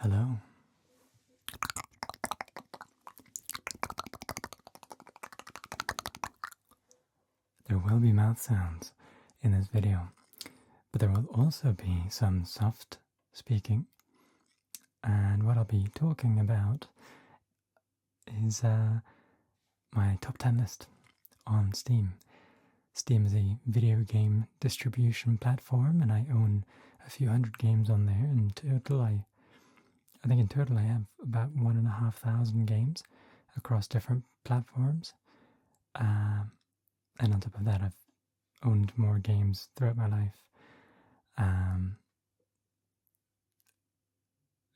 Hello. There will be mouth sounds in this video, but there will also be some soft speaking, and what I'll be talking about is my top 10 list on Steam. Steam is a video game distribution platform, and I own a few hundred games on there. In total, I think in total I have about 1,500 games across different platforms. And on top of that, I've owned more games throughout my life.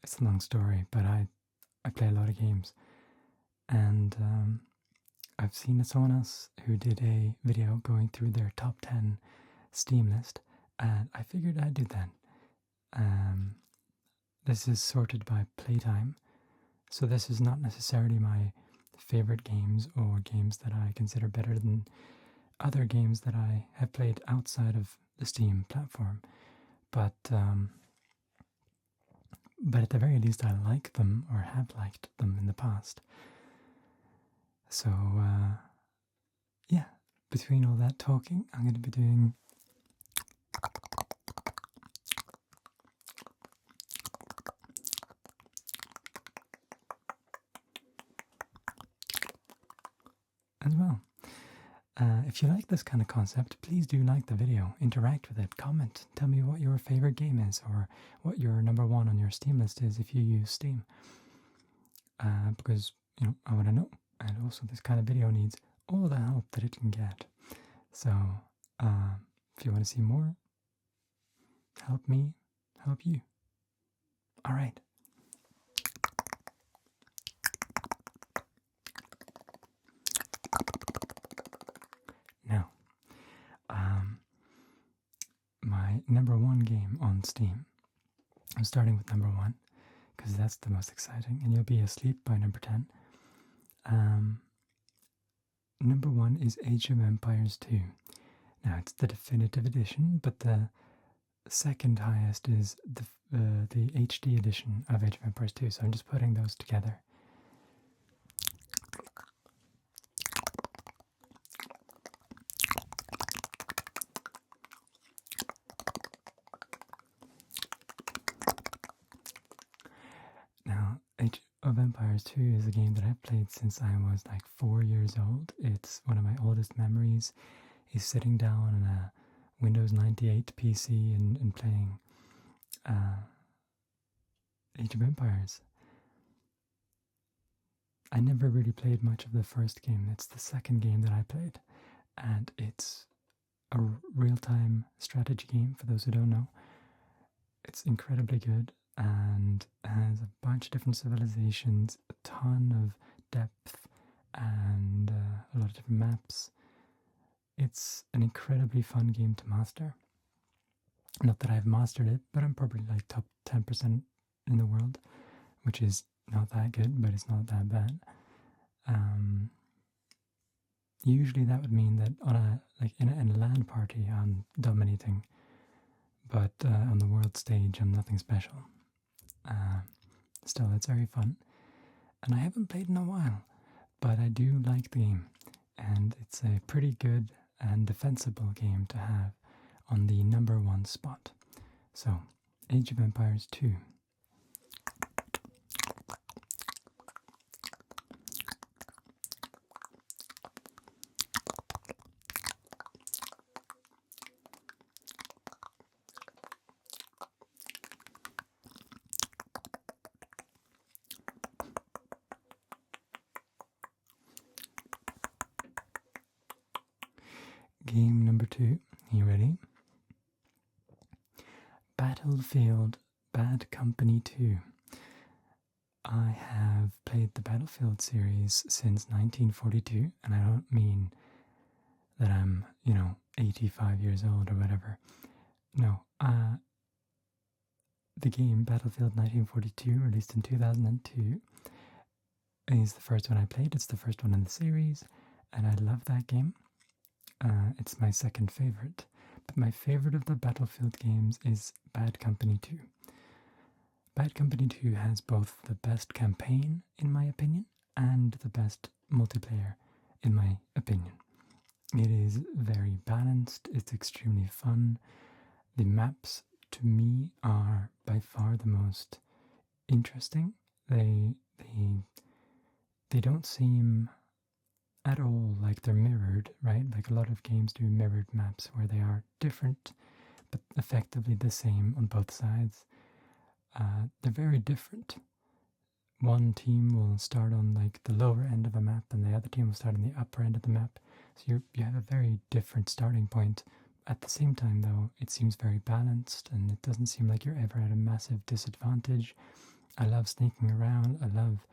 It's a long story, but I play a lot of games. And I've seen someone else who did a video going through their top 10 Steam list, and I figured I'd do that. This is sorted by playtime, so this is not necessarily my favorite games or games that I consider better than other games that I have played outside of the Steam platform, but at the very least I like them or have liked them in the past. So yeah, between all that talking, I'm going to be doing as well. If you like this kind of concept, please do like the video, interact with it, comment, tell me what your favorite game is or what your number one on your Steam list is if you use Steam. Because, I want to know. And also this kind of video needs all the help that it can get. So, if you want to see more, help me, help you. Alright. Now, my number one game on Steam. I'm starting with number one, because that's the most exciting, and you'll be asleep by number 10. Number one is Age of Empires 2. Now, it's the definitive edition, but the second highest is the HD edition of Age of Empires 2, so I'm just putting those together. Now, Age of Empires 2 is a game that I've played since I was like 4 years old. It's one of my oldest memories, is sitting down on a Windows 98 PC and playing Age of Empires. I never really played much of the first game. It's the second game that I played, and it's a real-time strategy game, for those who don't know. It's incredibly good and has a bunch of different civilizations, a ton of depth, and a lot of different maps. It's an incredibly fun game to master. Not that I've mastered it, but I'm probably like top 10% in the world, which is not that good, but it's not that bad. Usually that would mean that in a LAN party I'm dominating, but on the world stage I'm nothing special. Still, it's very fun, and I haven't played in a while, but I do like the game, and it's a pretty good and defensible game to have on the number one spot. So, Age of Empires 2. Game number 2, you ready? Battlefield Bad Company 2. I have played the Battlefield series since 1942, and I don't mean that I'm, 85 years old or whatever. No, the game Battlefield 1942, released in 2002, is the first one I played. It's the first one in the series, and I love that game. It's my second favorite, but my favorite of the Battlefield games is Bad Company 2. Bad Company 2 has both the best campaign, in my opinion, and the best multiplayer, in my opinion. It is very balanced, it's extremely fun. The maps, to me, are by far the most interesting. They don't seem at all like they're mirrored, right? Like a lot of games do mirrored maps where they are different but effectively the same on both sides. They're very different. One team will start on like the lower end of a map and the other team will start on the upper end of the map. So you have a very different starting point. At the same time though, it seems very balanced and it doesn't seem like you're ever at a massive disadvantage. I love sneaking around. I love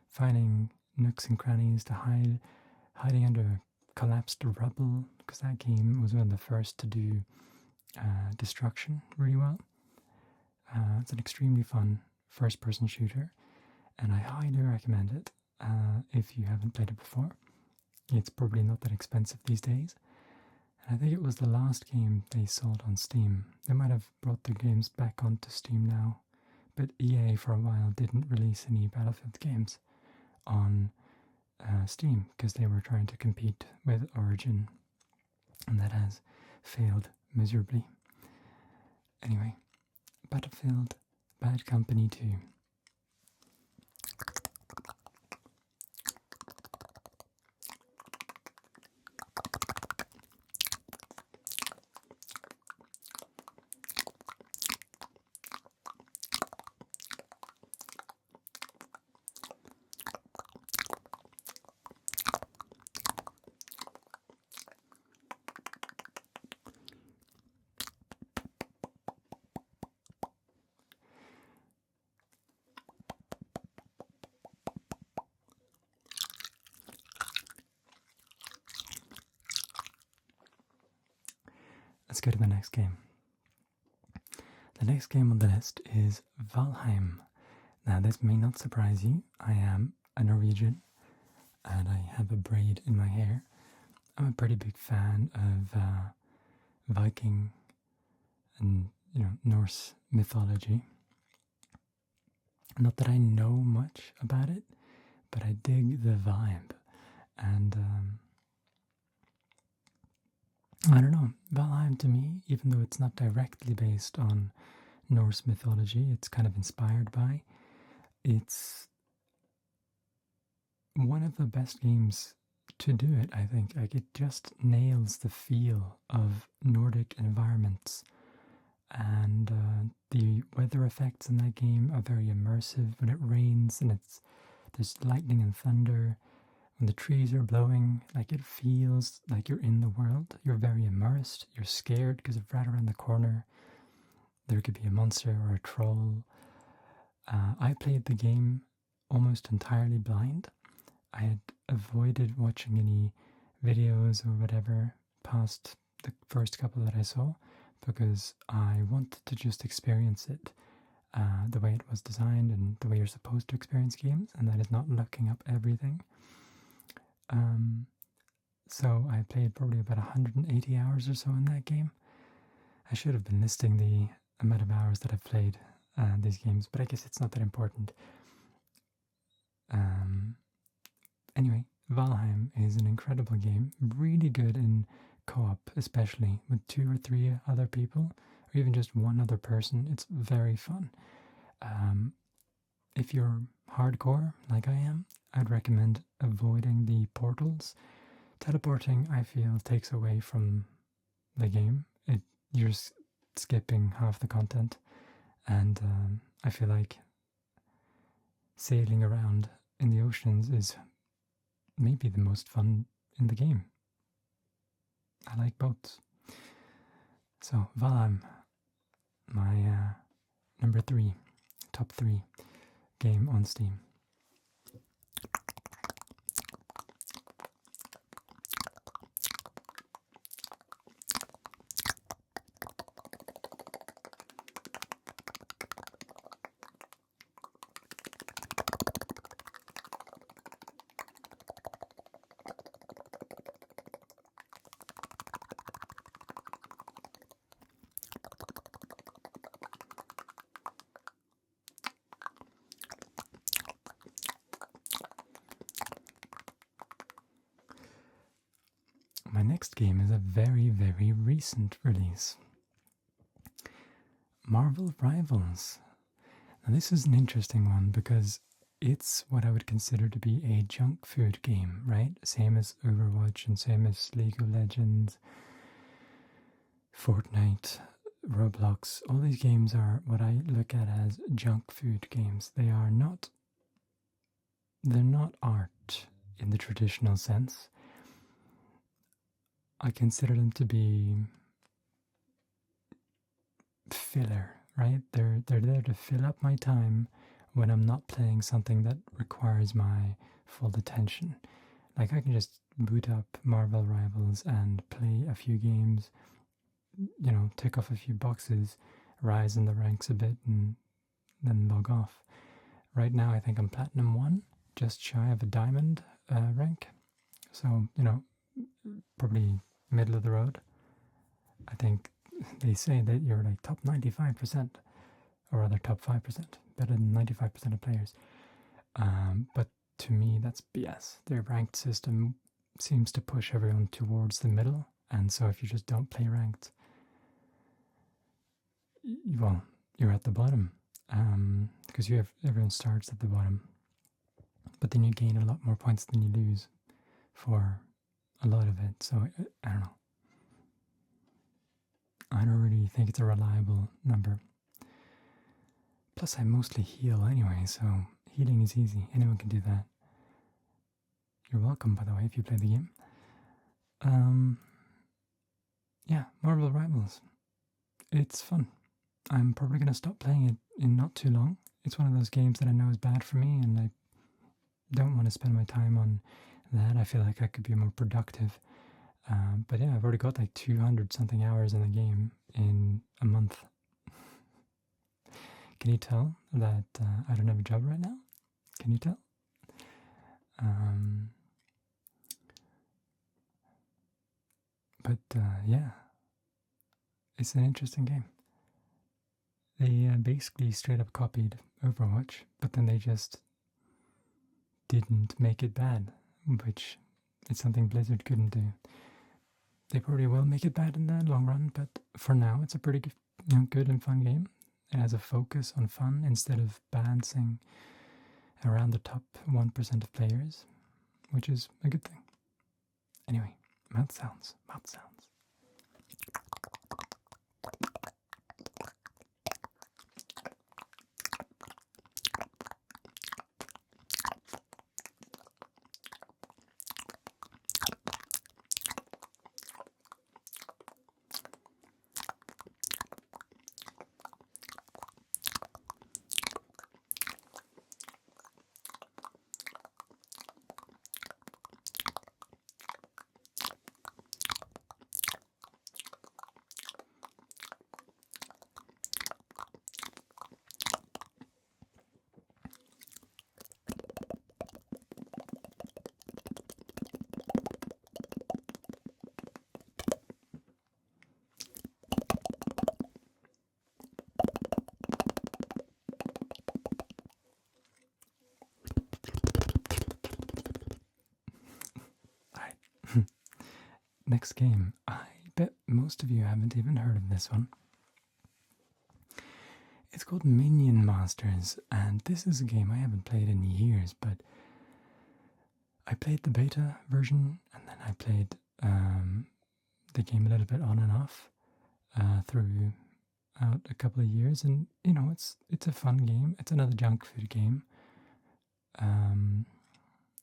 finding nooks and crannies to hiding under collapsed rubble, because that game was one of the first to do destruction really well. It's an extremely fun first-person shooter, and I highly recommend it if you haven't played it before. It's probably not that expensive these days, and I think it was the last game they sold on Steam. They might have brought their games back onto Steam now, but EA for a while didn't release any Battlefield games on Steam because they were trying to compete with Origin, and that has failed miserably. Anyway, Battlefield Bad Company 2. Let's go to the next game. The next game on the list is Valheim. Now, this may not surprise you. I am a Norwegian, and I have a braid in my hair. I'm a pretty big fan of Viking and Norse mythology. Not that I know much about it, but I dig the vibe, and I don't know, Valheim to me, even though it's not directly based on Norse mythology, it's kind of inspired by, it's one of the best games to do it, I think. Like, it just nails the feel of Nordic environments, and the weather effects in that game are very immersive. When it rains and there's lightning and thunder, when the trees are blowing, like, it feels like you're in the world. You're very immersed. You're scared because right around the corner there could be a monster or a troll. I played the game almost entirely blind. I had avoided watching any videos or whatever past the first couple that I saw because I wanted to just experience it the way it was designed and the way you're supposed to experience games, and that is not looking up everything. So I played probably about 180 hours or so in that game. I should have been listing the amount of hours that I've played these games, but I guess it's not that important. Anyway, Valheim is an incredible game, really good in co-op, especially with 2 or 3 other people, or even just one other person. It's very fun. If you're hardcore, like I am, I'd recommend avoiding the portals. Teleporting, I feel, takes away from the game. You're skipping half the content, and I feel like sailing around in the oceans is maybe the most fun in the game. I like boats. So, Valheim, my number 3, top 3 game on Steam. next game is a very, very recent release. Marvel Rivals. Now this is an interesting one because it's what I would consider to be a junk food game, right? Same as Overwatch and same as League of Legends, Fortnite, Roblox. All these games are what I look at as junk food games. They're not art in the traditional sense. I consider them to be filler, right? They're there to fill up my time when I'm not playing something that requires my full attention. Like I can just boot up Marvel Rivals and play a few games, tick off a few boxes, rise in the ranks a bit, and then log off. Right now I think I'm Platinum 1, just shy of a Diamond rank. So, probably middle of the road. I think they say that you're like top 95%, or rather top 5%, better than 95% of players. But to me, that's BS. Their ranked system seems to push everyone towards the middle, and so if you just don't play ranked, well, you're at the bottom, because everyone starts at the bottom. But then you gain a lot more points than you lose for a lot of it. So I don't know. I don't really think it's a reliable number. Plus, I mostly heal anyway, so healing is easy. Anyone can do that. You're welcome, by the way, if you play the game. Yeah, Marvel Rivals. It's fun. I'm probably going to stop playing it in not too long. It's one of those games that I know is bad for me, and I don't want to spend my time on that. I feel like I could be more productive. But yeah, I've already got like 200 something hours in the game in a month. Can you tell that I don't have a job right now? Can you tell? But yeah, it's an interesting game. They basically straight up copied Overwatch, but then they just didn't make it bad, which is something Blizzard couldn't do. They probably will make it bad in the long run, but for now it's a pretty good and fun game. It has a focus on fun instead of balancing around the top 1% of players, which is a good thing. Anyway, mouth sounds. Next game. I bet most of you haven't even heard of this one. It's called Minion Masters, and this is a game I haven't played in years, but I played the beta version, and then I played the game a little bit on and off throughout a couple of years, and it's a fun game. It's another junk food game. I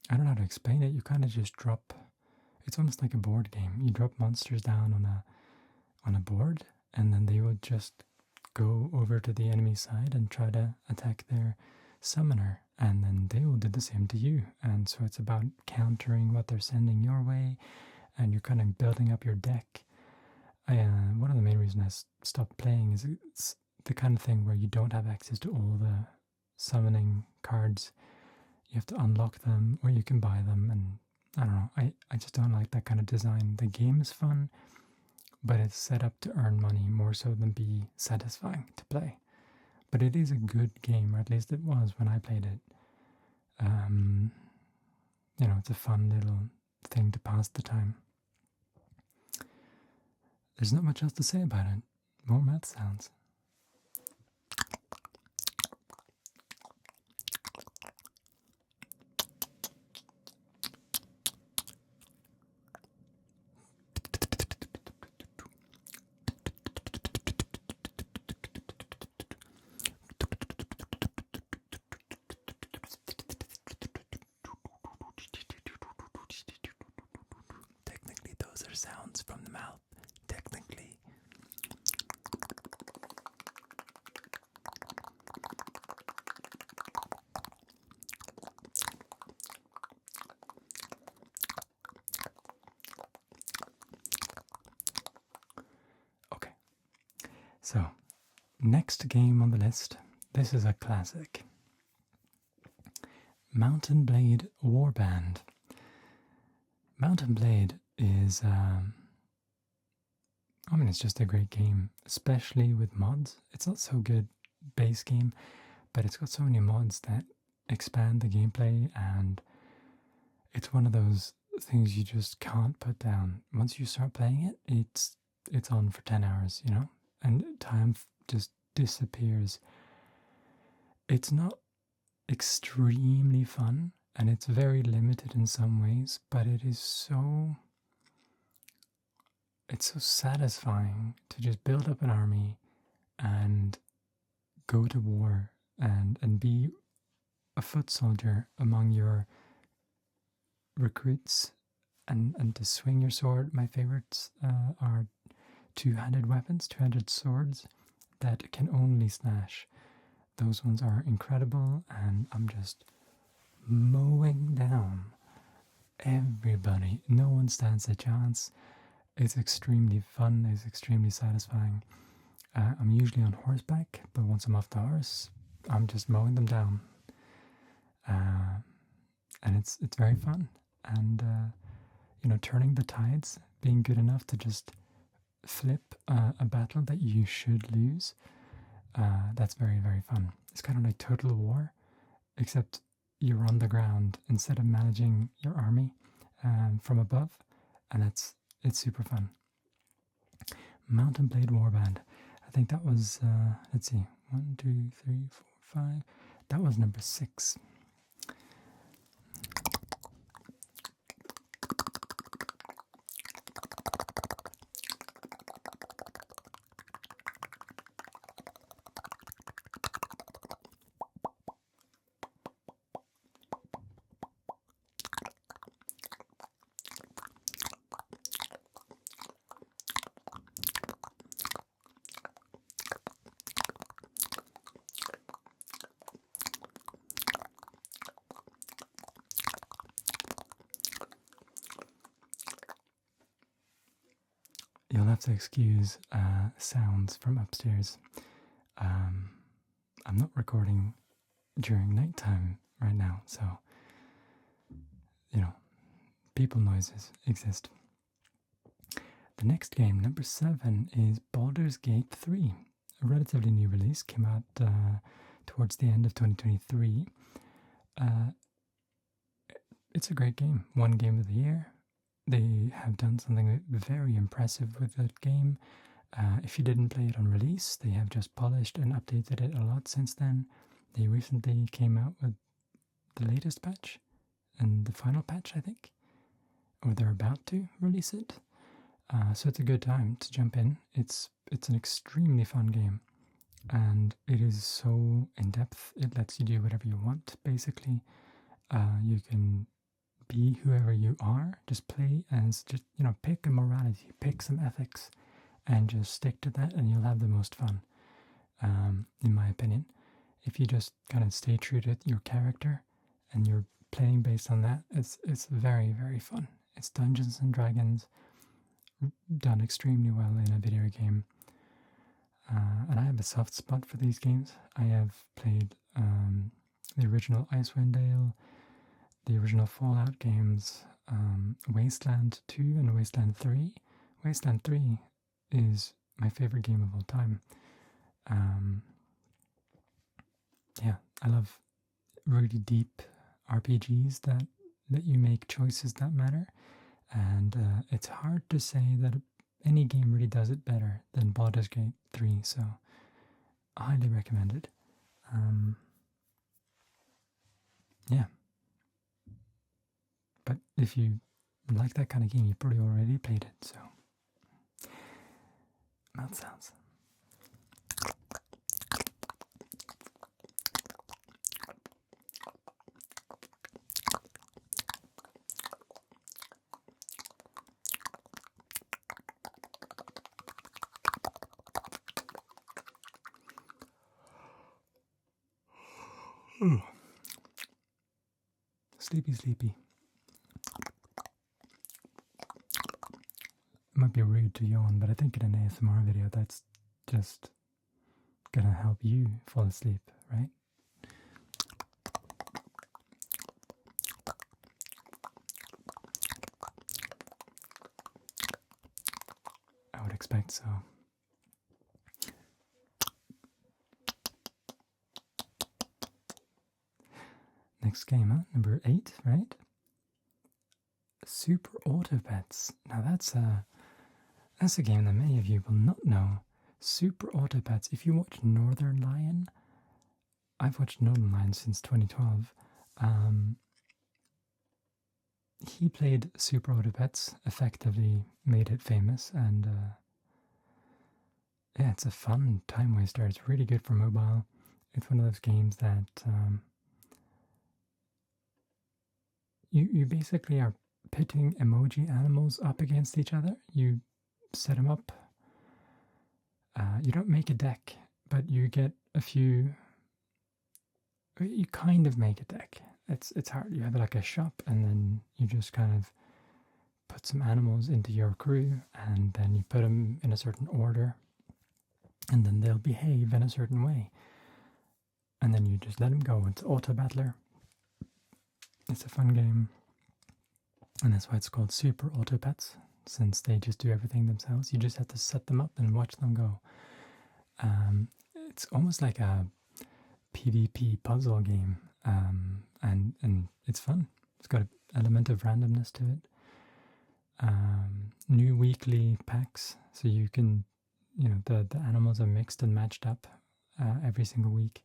don't know how to explain it. You kind of just drop. It's almost like a board game. You drop monsters down on a board, and then they will just go over to the enemy side and try to attack their summoner, and then they will do the same to you. And so it's about countering what they're sending your way, and you're kind of building up your deck. One of the main reasons I stopped playing is it's the kind of thing where you don't have access to all the summoning cards. You have to unlock them, or you can buy them, and I don't know, I just don't like that kind of design. The game is fun, but it's set up to earn money more so than be satisfying to play. But it is a good game, or at least it was when I played it. It's a fun little thing to pass the time. there's not much else to say about it. More mouth sounds. Technically, those are sounds from the mouth. Technically. Okay. So, next game on the list. This is a classic. Mountain Blade Warband. Mountain Blade is, it's just a great game, especially with mods. It's not so good base game, but it's got so many mods that expand the gameplay, and it's one of those things you just can't put down. Once you start playing it, it's on for 10 hours, and time just disappears. It's not extremely fun, and it's very limited in some ways, but it's so satisfying to just build up an army and go to war and be a foot soldier among your recruits and to swing your sword. My favorites are two-handed weapons, two-handed swords that can only slash. Those ones are incredible, and I'm just mowing down everybody. No one stands a chance. It's extremely fun. It's extremely satisfying. I'm usually on horseback, but once I'm off the horse, I'm just mowing them down. And it's very fun. And turning the tides, being good enough to just flip a battle that you should lose. That's very, very fun. It's kind of like Total War, except you're on the ground instead of managing your army from above, and it's super fun. Mountain Blade Warband. I think that was, let's see, 1, 2, 3, 4, 5. That was number 6. You'll have to excuse sounds from upstairs. I'm not recording during nighttime right now, so, people noises exist. The next game, number 7, is Baldur's Gate 3. A relatively new release, came out towards the end of 2023. It's a great game. One game of the year. They have done something very impressive with that game. If you didn't play it on release, they have just polished and updated it a lot since then. They recently came out with the latest patch and the final patch, I think. Or they're about to release it. So it's a good time to jump in. It's an extremely fun game. And it is so in-depth. It lets you do whatever you want, basically. You can be whoever you are, just play as, pick a morality, pick some ethics, and just stick to that, and you'll have the most fun, in my opinion. If you just kind of stay true to your character, and you're playing based on that, it's very, very fun. It's Dungeons and Dragons, done extremely well in a video game. And I have a soft spot for these games. I have played the original Icewind Dale, the original Fallout games, Wasteland 2 and Wasteland 3. Wasteland 3 is my favorite game of all time. I love really deep RPGs that you make choices that matter. And it's hard to say that any game really does it better than Baldur's Gate 3, so I highly recommend it. Yeah. But if you like that kind of game, you probably already played it, so. Mouth sounds. Sleepy, sleepy. It might be rude to yawn, but I think in an ASMR video that's just gonna help you fall asleep, right? I would expect so. Next game, huh? Number 8, right? Super Auto Pets. Now that's a game that many of you will not know. Super Auto Pets. If you watch Northern Lion, I've watched Northern Lion since 2012. He played Super Auto Pets, effectively made it famous, and yeah, it's a fun time waster. It's really good for mobile. It's one of those games that you basically are pitting emoji animals up against each other. You set them up. You don't make a deck, but you get a few. You kind of make a deck. It's hard. You have like a shop, and then you just kind of put some animals into your crew, and then you put them in a certain order, and then they'll behave in a certain way. And then you just let them go. It's auto battler. It's a fun game, and that's why it's called Super Auto Pets, since they just do everything themselves. You just have to set them up and watch them go. It's almost like a PvP puzzle game, and it's fun. It's got an element of randomness to it. New weekly packs, so you can, the animals are mixed and matched up every single week,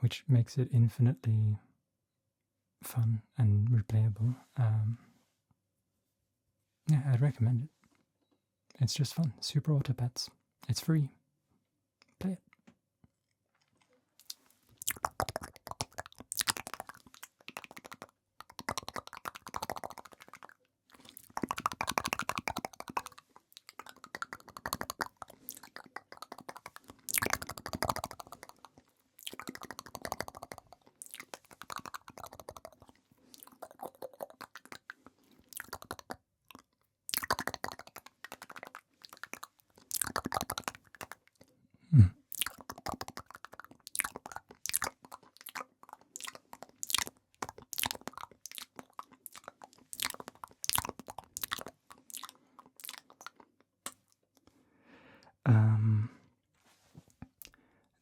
which makes it infinitely fun and replayable. Yeah, I'd recommend it. It's just fun. Super Auto Pets. It's free. Play it.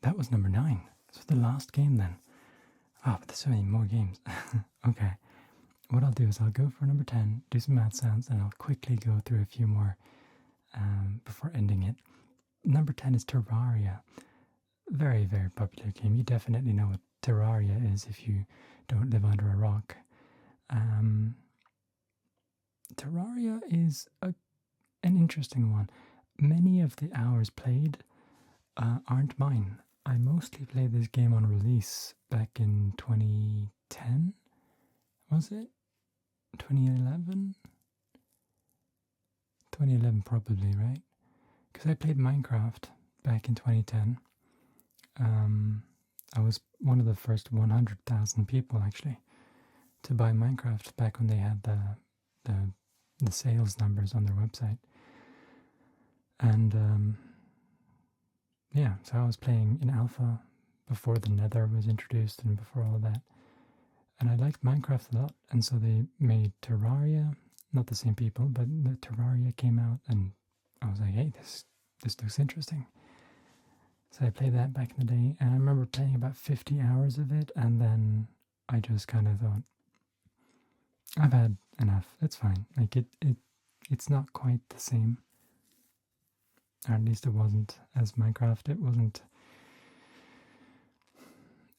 That was number 9. So the last game then. Oh, but there's so many more games. Okay. What I'll do is I'll go for number 10, do some mouth sounds, and I'll quickly go through a few more before ending it. Number 10 is Terraria. Very, very popular game. You definitely know what Terraria is if you don't live under a rock. Terraria is an interesting one. Many of the hours played aren't mine. I mostly played this game on release back in 2010. Was it? 2011? 2011 probably, right? Because I played Minecraft back in 2010. I was one of the first 100,000 people actually to buy Minecraft back when they had the sales numbers on their website. And yeah, so I was playing in alpha before the Nether was introduced and before all that. And I liked Minecraft a lot, and so they made Terraria, not the same people, but the Terraria came out, and I was like, hey, this looks interesting. So I played that back in the day, and I remember playing about 50 hours of it, and then I just kind of thought, I've had enough, it's fine. Like, it's not quite the same. or at least it wasn't as Minecraft.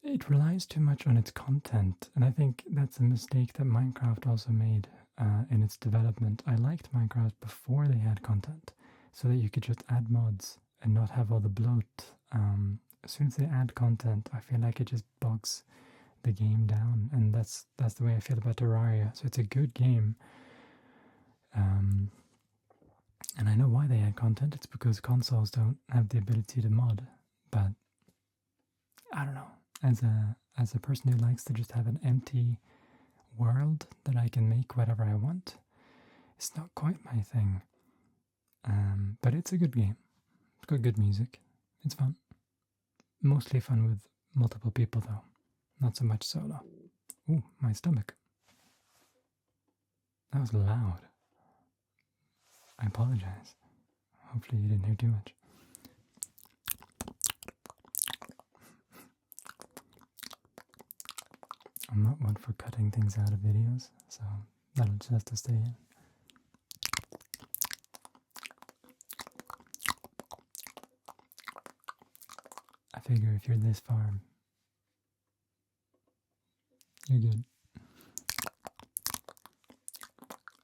It relies too much on its content, and I think that's a mistake that Minecraft also made in its development. I liked Minecraft before they had content, so that you could just add mods and not have all the bloat. As soon as they add content, I feel like it just bogs the game down, and that's the way I feel about Terraria. So it's a good game, and I know why they add content. It's because consoles don't have the ability to mod, but I don't know. As a person who likes to just have an empty world that I can make whatever I want, it's not quite my thing. But it's a good game. It's got good music. It's fun. Mostly fun with multiple people though. Not so much solo. Ooh, my stomach. That was loud. I apologize. Hopefully you didn't hear too much. I'm not one for cutting things out of videos, so that'll just have to stay in. I figure if you're this far, you're good.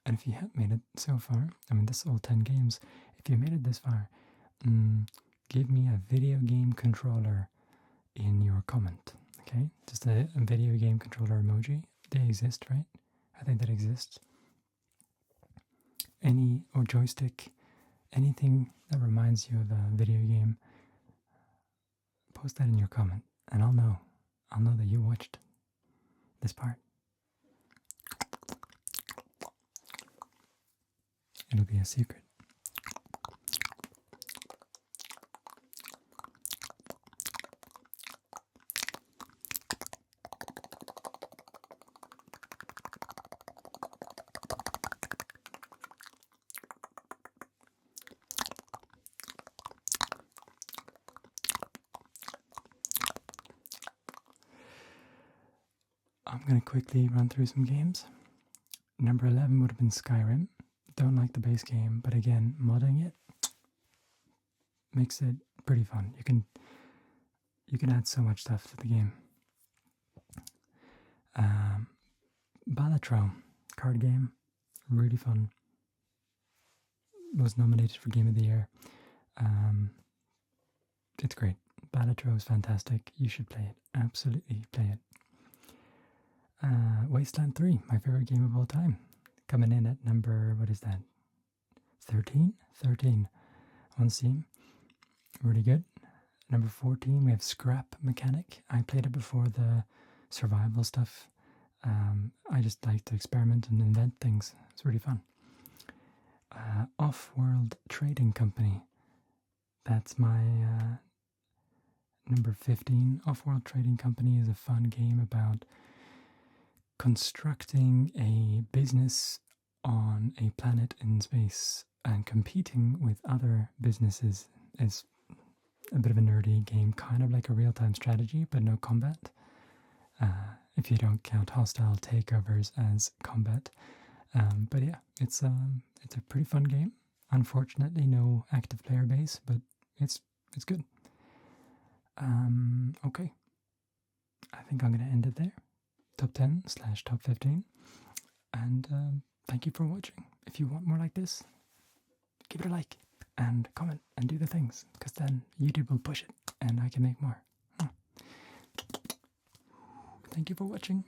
And if you have made it so far, I mean, this is all 10 games. If you made it this far, give me a video game controller in your comment. Okay, just a video game controller emoji. They exist, right? I think that exists. Or joystick, anything that reminds you of a video game, post that in your comment, and I'll know that you watched this part. It'll be a secret. I'm going to quickly run through some games. Number 11 would have been Skyrim. Don't like the base game, but again, modding it makes it pretty fun. You can add so much stuff to the game. Baldur, card game, really fun. Was nominated for Game of the Year. It's great. Baldur is fantastic. You should play it. Absolutely play it. Wasteland 3, my favorite game of all time. Coming in at number, what is that? 13? 13 on Steam. Really good. Number 14, we have Scrap Mechanic. I played it before the survival stuff. I just like to experiment and invent things. It's really fun. Off-World Trading Company. That's my number 15. Off-World Trading Company is a fun game about constructing a business on a planet in space and competing with other businesses. Is a bit of a nerdy game, kind of like a real-time strategy, but no combat. If you don't count hostile takeovers as combat. But yeah, it's a pretty fun game. Unfortunately, no active player base, but it's good. Okay. I think I'm going to end it there. Top 10/top 15. And thank you for watching. If you want more like this, give it a like and comment and do the things, because then YouTube will push it and I can make more. Thank you for watching.